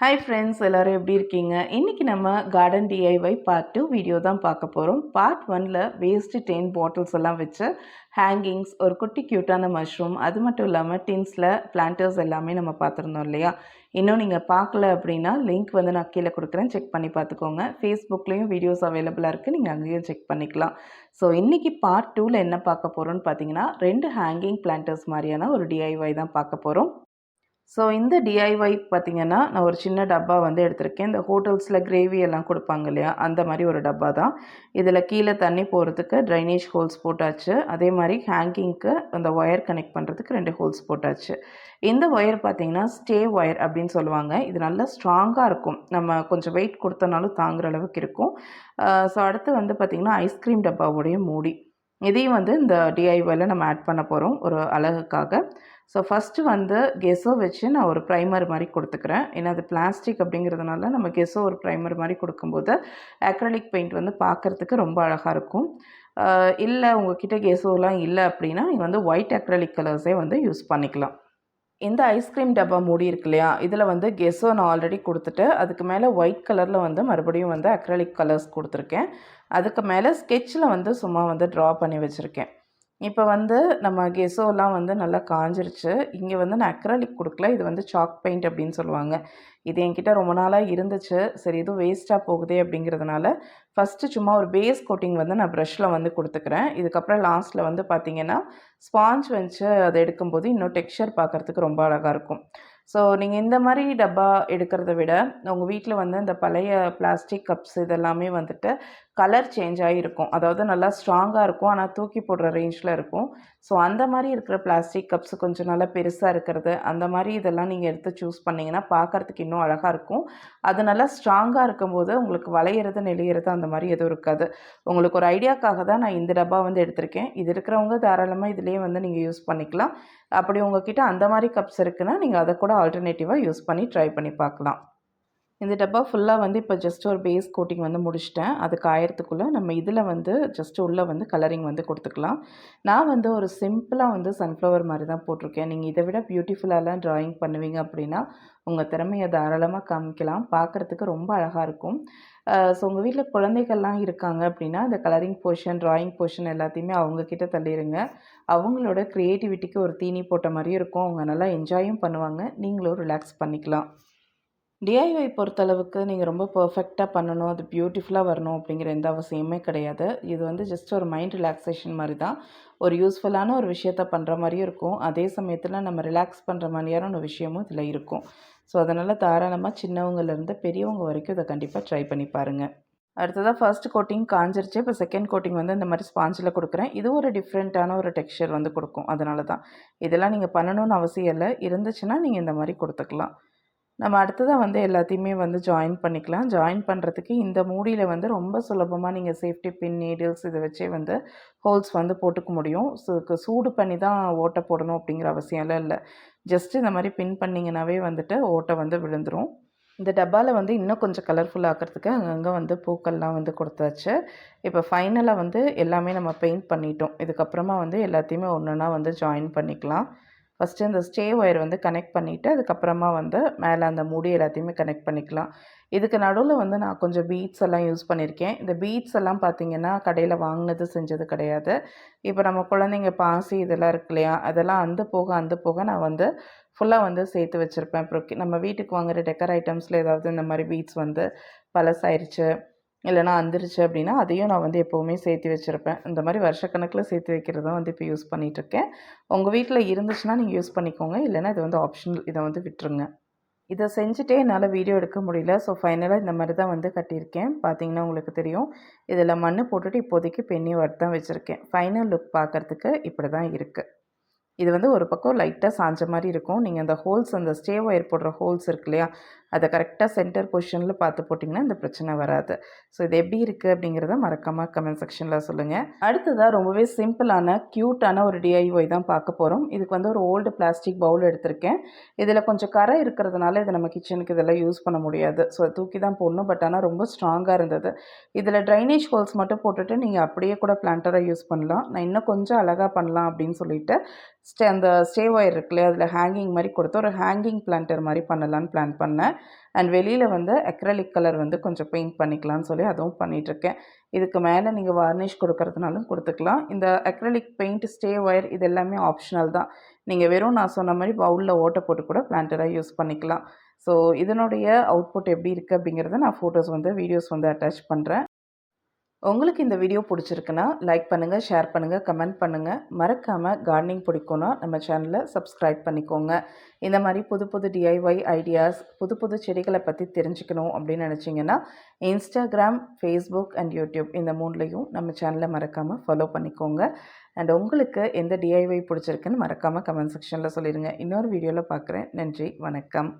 Hi friends, எல்லோரும் எப்படி இருக்கீங்க? இன்றைக்கி நம்ம கார்டன் டிஐஒய் பார்ட் 2 வீடியோ தான் பார்க்க போகிறோம். பார்ட் 1ல் வேஸ்ட்டு 10 பாட்டில்ஸ் எல்லாம் வச்சு ஹேங்கிங்ஸ், ஒரு குட்டி க்யூட்டான மஷ்ரூம், அது மட்டும் இல்லாமல் டின்ஸில் பிளான்டர்ஸ் எல்லாமே நம்ம பார்த்துருந்தோம் இல்லையா? இன்னும் நீங்கள் பார்க்கல அப்படின்னா லிங்க் வந்து நான் கீழே கொடுக்குறேன், செக் பண்ணி பார்த்துக்கோங்க. ஃபேஸ்புக்லேயும் வீடியோஸ் அவைலபிளாக இருக்குது, நீங்கள் அங்கேயும் செக் பண்ணிக்கலாம். ஸோ இன்றைக்கி பார்ட் 2ல் என்ன பார்க்க போகிறோன்னு பார்த்தீங்கன்னா, 2 ஹேங்கிங் பிளான்டர்ஸ் மாதிரியான ஒரு டிஐஒய் தான் பார்க்க போகிறோம். ஸோ இந்த டிஐஒய் பார்த்தீங்கன்னா, நான் ஒரு சின்ன டப்பா வந்து எடுத்திருக்கேன். இந்த ஹோட்டல்ஸில் கிரேவி எல்லாம் கொடுப்பாங்க இல்லையா? அந்த மாதிரி ஒரு டப்பா தான். இதில் கீழே தண்ணி போகிறதுக்கு ட்ரைனேஜ் ஹோல்ஸ் போட்டாச்சு. அதே மாதிரி ஹேங்கிங்க்கு அந்த ஒயர் கனெக்ட் பண்ணுறதுக்கு 2 ஹோல்ஸ் போட்டாச்சு. இந்த ஒயர் பார்த்தீங்கன்னா, ஸ்டே ஒயர் அப்படின்னு சொல்லுவாங்க. இது நல்லா ஸ்ட்ராங்காக இருக்கும். நம்ம கொஞ்சம் வெயிட் கொடுத்தனாலும் தாங்குற அளவுக்கு இருக்கும். ஸோ அடுத்து வந்து பார்த்திங்கன்னா, ஐஸ்கிரீம் டப்பாவுடைய மூடி. இதையும் வந்து இந்த டிஐஒய்ல நம்ம ஆட் பண்ண போகிறோம் ஒரு அழகுக்காக. ஸோ ஃபஸ்ட்டு வந்து கெஸோ வச்சு நான் ஒரு ப்ரைமர் மாதிரி கொடுத்துக்கிறேன். ஏன்னா அது பிளாஸ்டிக் அப்படிங்கிறதுனால நம்ம கெஸோ ஒரு ப்ரைமர் மாதிரி கொடுக்கும்போது அக்ரலிக் பெயிண்ட் வந்து பார்க்குறதுக்கு ரொம்ப அழகாக இருக்கும். இல்லை உங்ககிட்ட கெஸோலாம் இல்லை அப்படின்னா நீங்கள் வந்து ஒயிட் அக்ரலிக் கலர்ஸே வந்து யூஸ் பண்ணிக்கலாம். இந்த ஐஸ்கிரீம் டப்பா மூடி இருக்கு இல்லையா, இதில் வந்து கெஸோ நான் ஆல்ரெடி கொடுத்துட்டு அதுக்கு மேலே ஒயிட் கலரில் வந்து மறுபடியும் வந்து அக்ரலிக் கலர்ஸ் கொடுத்துருக்கேன். அதுக்கு மேலே ஸ்கெட்சில் வந்து சும்மா வந்து ட்ரா பண்ணி வச்சுருக்கேன். இப்போ வந்து நம்ம கெஸோலாம் வந்து நல்லா காஞ்சிருச்சு. இங்கே வந்து நான் அக்ரலிக் கொடுக்கல, இது வந்து சாக் பெயிண்ட் அப்படின்னு சொல்லுவாங்க. இது என்கிட்ட ரொம்ப நாளாக இருந்துச்சு. சரி இதுவும் வேஸ்ட்டாக போகுதே அப்படிங்கிறதுனால ஃபஸ்ட்டு சும்மா ஒரு பேஸ் கோட்டிங் வந்து நான் ப்ரஷ்ஷில் வந்து கொடுத்துக்கிறேன். இதுக்கப்புறம் லாஸ்ட்டில் வந்து பார்த்திங்கன்னா ஸ்பாஞ்ச் வச்சு அதை எடுக்கும்போது இன்னும் டெக்ஸ்சர் பார்க்குறதுக்கு ரொம்ப அழகாக இருக்கும். ஸோ நீங்கள் இந்த மாதிரி டப்பா எடுக்கிறத விட உங்கள் வீட்டில் வந்து இந்த பழைய பிளாஸ்டிக் கப்ஸ் இதெல்லாமே வந்துட்டு கலர் சேஞ்ச் ஆகிருக்கும். அதாவது நல்லா ஸ்ட்ராங்காக இருக்கும், ஆனால் தூக்கி போடுற ரேஞ்சில் இருக்கும். ஸோ அந்த மாதிரி இருக்கிற பிளாஸ்டிக் கப்ஸ் கொஞ்சம் நல்லா பெருசாக இருக்கிறது, அந்த மாதிரி இதெல்லாம் நீங்கள் எடுத்து சூஸ் பண்ணிங்கன்னா பார்க்குறதுக்கு இன்னும் அழகாக இருக்கும். அது நல்லா ஸ்ட்ராங்காக இருக்கும்போது உங்களுக்கு வளையிறது நெளியிறது அந்த மாதிரி எதுவும் இருக்காது. உங்களுக்கு ஒரு ஐடியாக்காக தான் நான் இந்த டப்பா வந்து எடுத்திருக்கேன். இது இருக்கிறவங்க தாராளமாக இதிலேயே வந்து நீங்கள் யூஸ் பண்ணிக்கலாம். அப்படி உங்ககிட்ட அந்த மாதிரி கப்ஸ் இருக்குன்னா நீங்கள் அதை கூட ஆல்டர்னேட்டிவாக யூஸ் பண்ணி ட்ரை பண்ணி பார்க்கலாம். இந்த டப்பா ஃபுல்லாக வந்து இப்போ ஜஸ்ட் ஒரு பேஸ் கோட்டிங் வந்து முடிச்சிட்டேன். அது காயறதுக்குள்ளே நம்ம இதில் வந்து ஜஸ்ட்டு உள்ளே வந்து கலரிங் வந்து கொடுத்துக்கலாம். நான் வந்து ஒரு சிம்பிளாக வந்து சன்ஃப்ளவர் மாதிரி தான் போட்டிருக்கேன். நீங்கள் இதை விட பியூட்டிஃபுல்லாலாம் ட்ராயிங் பண்ணுவீங்க அப்படின்னா உங்கள் திறமையை தாராளமாக காமிக்கலாம். பார்க்குறதுக்கு ரொம்ப அழகாக இருக்கும். ஸோ உங்கள் வீட்டில் குழந்தைகள்லாம் இருக்காங்க அப்படின்னா இந்த கலரிங் போர்ஷன், ட்ராயிங் போர்ஷன் எல்லாத்தையுமே அவங்கக்கிட்ட தள்ளிடுங்க. அவங்களோட க்ரியேட்டிவிட்டிக்கு ஒரு தீனி போட்ட மாதிரியும் இருக்கும். அவங்க நல்லா என்ஜாயும் பண்ணுவாங்க. நீங்களும் ரிலாக்ஸ் பண்ணிக்கலாம். டிஐஒய் பொறுத்தளவுக்கு நீங்கள் ரொம்ப பர்ஃபெக்டாக பண்ணணும், அது பியூட்டிஃபுல்லாக வரணும் அப்படிங்கிற எந்த அவசியமே கிடையாது. இது வந்து ஜஸ்ட் ஒரு மைண்ட் ரிலாக்ஸேஷன் மாதிரி தான். ஒரு யூஸ்ஃபுல்லான ஒரு விஷயத்த பண்ணுற மாதிரியும் இருக்கும். அதே சமயத்தில் நம்ம ரிலாக்ஸ் பண்ணுற மாதிரியான ஒரு விஷயமும் இதில் இருக்கும். ஸோ அதனால் தாராளமாக சின்னவங்கலேருந்து பெரியவங்க வரைக்கும் இதை கண்டிப்பாக ட்ரை பண்ணி பாருங்கள். அடுத்ததாக ஃபர்ஸ்ட் கோட்டிங் காஞ்சிருச்சு. இப்போ செகண்ட் கோட்டிங் வந்து இந்த மாதிரி ஸ்பாஞ்சில் கொடுக்குறேன். இது ஒரு டிஃப்ரெண்ட்டான ஒரு டெக்ஸ்சர் வந்து கொடுக்கும். அதனால தான் இதெல்லாம் நீங்கள் பண்ணணும்னு அவசியம் இல்லை. இருந்துச்சுன்னா நீங்கள் இந்த மாதிரி கொடுத்துக்கலாம். நம்ம அடுத்ததாக வந்து எல்லாத்தையுமே வந்து ஜாயின் பண்ணிக்கலாம். ஜாயின் பண்ணுறதுக்கு இந்த மூடியில் வந்து ரொம்ப சுலபமாக நீங்கள் சேஃப்டி பின், நீடில்ஸ் இதை வச்சே வந்து ஹோல்ஸ் வந்து போட்டுக்க முடியும். ஸோ இதுக்கு சூடு பண்ணி தான் ஓட்டை போடணும் அப்படிங்கிற அவசியம்லாம் இல்லை. ஜஸ்ட்டு இந்த மாதிரி பின் பண்ணிங்கனாவே வந்துட்டு ஓட்டை வந்து விழுந்துடும். இந்த டப்பாவில் வந்து இன்னும் கொஞ்சம் கலர்ஃபுல் ஆக்கிறதுக்கு அங்கங்கே வந்து பூக்கள்லாம் வந்து கொடுத்தாச்சு. இப்போ ஃபைனலாக வந்து எல்லாமே நம்ம பெயிண்ட் பண்ணிட்டோம். இதுக்கப்புறமா வந்து எல்லாத்தையுமே ஒன்றா வந்து ஜாயின் பண்ணிக்கலாம். ஃபஸ்ட்டு இந்த ஸ்டே ஒயர் வந்து கனெக்ட் பண்ணிவிட்டு அதுக்கப்புறமா வந்து மேலே அந்த மூடி எல்லாத்தையுமே கனெக்ட் பண்ணிக்கலாம். இதுக்கு நடுவில் வந்து நான் கொஞ்சம் பீட்ஸ் எல்லாம் யூஸ் பண்ணியிருக்கேன். இந்த பீட்ஸ் எல்லாம் பார்த்திங்கன்னா கடையில் வாங்கினது செஞ்சது கிடையாது. இப்போ நம்ம குழந்தைங்க பாசி இதெல்லாம் இருக்கு இல்லையா, அதெல்லாம் அந்த போக நான் வந்து ஃபுல்லாக வந்து சேர்த்து வச்சுருப்பேன். அப்புறம் நம்ம வீட்டுக்கு வாங்குகிற டெக்கர் ஐட்டம்ஸில் ஏதாவது இந்த மாதிரி பீட்ஸ் வந்து பழசாயிருச்சு இல்லைனா அந்துருச்சு அப்படின்னா அதையும் நான் வந்து எப்போவுமே சேர்த்து வச்சுருப்பேன். இந்த மாதிரி வருஷக்கணக்கில் சேர்த்து வைக்கிறது தான் வந்து இப்போ யூஸ் பண்ணிகிட்ருக்கேன். உங்கள் வீட்டில் இருந்துச்சுன்னா நீங்கள் யூஸ் பண்ணிக்கோங்க, இல்லைனா இது வந்து ஆப்ஷனல், இதை வந்து விட்டுருங்க. இதை செஞ்சுட்டே என்னால் வீடியோ எடுக்க முடியல. ஸோ ஃபைனலாக இந்த மாதிரி தான் வந்து கட்டியிருக்கேன். பார்த்தீங்கன்னா உங்களுக்கு தெரியும். இதில் மண் போட்டுட்டு இப்போதைக்கு பென்னி ஒர்க் தான் வச்சுருக்கேன். ஃபைனல் லுக் பார்க்குறதுக்கு இப்படி தான் இருக்குது. இது வந்து ஒரு பக்கம் லைட்டாக சாஞ்ச மாதிரி இருக்கும். நீங்கள் அந்த ஹோல்ஸ், அந்த ஸ்டே ஒயர் போடுற ஹோல்ஸ் இருக்கு இல்லையா, அதை கரெக்டாக சென்டர் பொசிஷனில் பார்த்து போட்டிங்கன்னா இந்த பிரச்சனை வராது. ஸோ இது எப்படி இருக்குது அப்படிங்கிறத மறக்காமல் கமெண்ட் செக்ஷனில் சொல்லுங்கள். அடுத்ததாக ரொம்பவே சிம்பிளான க்யூட்டான ஒரு டிஐஒய் தான் பார்க்க போகிறோம். இதுக்கு வந்து ஒரு ஓல்டு பிளாஸ்டிக் பவுல் எடுத்திருக்கேன். இதில் கொஞ்சம் கரை இருக்கிறதுனால இதை நம்ம கிச்சனுக்கு இதெல்லாம் யூஸ் பண்ண முடியாது. ஸோ தூக்கி தான் போடணும். பட் ஆனால் ரொம்ப ஸ்ட்ராங்காக இருந்தது. இதில் ட்ரைனேஜ் ஹோல்ஸ் மட்டும் போட்டுட்டு நீங்கள் அப்படியே கூட பிளான்டரை யூஸ் பண்ணலாம். நான் இன்னும் கொஞ்சம் அழகாக பண்ணலாம் அப்படின்னு சொல்லிட்டு அந்த ஸ்டே ஒயர் இருக்கு இல்லையா, அதில் ஹேங்கிங் மாதிரி கொடுத்து ஒரு ஹேங்கிங் பிளான்டர் மாதிரி பண்ணலான்னு பிளான் பண்ணேன். அண்ட் வெளியில் வந்து அக்ரலிக் கலர் வந்து கொஞ்சம் பெயிண்ட் பண்ணிக்கலாம்னு சொல்லி அதுவும் பண்ணிகிட்ருக்கேன். இதுக்கு மேலே நீங்கள் வார்னிஷ் கொடுக்கறதுனாலும் கொடுத்துக்கலாம். இந்த அக்ரலிக் பெயிண்ட், ஸ்டே ஒயர் இது எல்லாமே ஆப்ஷனல் தான். நீங்கள் வெறும் நான் சொன்ன மாதிரி பவுலில் ஓட்டை போட்டு கூட பிளான்டராக யூஸ் பண்ணிக்கலாம். ஸோ இதனுடைய அவுட்புட் எப்படி இருக்குது அப்படிங்கிறத நான் ஃபோட்டோஸ் வந்து வீடியோஸ் வந்து அட்டாச் பண்ணுறேன். உங்களுக்கு இந்த வீடியோ பிடிச்சிருக்குன்னா லைக் பண்ணுங்கள், ஷேர் பண்ணுங்கள், கமெண்ட் பண்ணுங்கள். மறக்காமல் கார்டனிங் பிடிக்கும்னா நம்ம சேனலை சப்ஸ்கிரைப் பண்ணிக்கோங்க. இந்த மாதிரி புது புது டிஐஒய் ஐடியாஸ், புது புது செடிகளை பற்றி தெரிஞ்சுக்கணும் அப்படின்னு நினச்சிங்கன்னா இன்ஸ்டாகிராம், ஃபேஸ்புக் அண்ட் யூடியூப் இந்த மூணுலேயும் நம்ம சேனலை மறக்காமல் ஃபாலோ பண்ணிக்கோங்க. அண்ட் உங்களுக்கு எந்த டிஐஒய் பிடிச்சிருக்குன்னு மறக்காமல் கமெண்ட் செக்ஷனில் சொல்லிடுங்க. இன்னொரு வீடியோவில் பார்க்குறேன். நன்றி, வணக்கம்.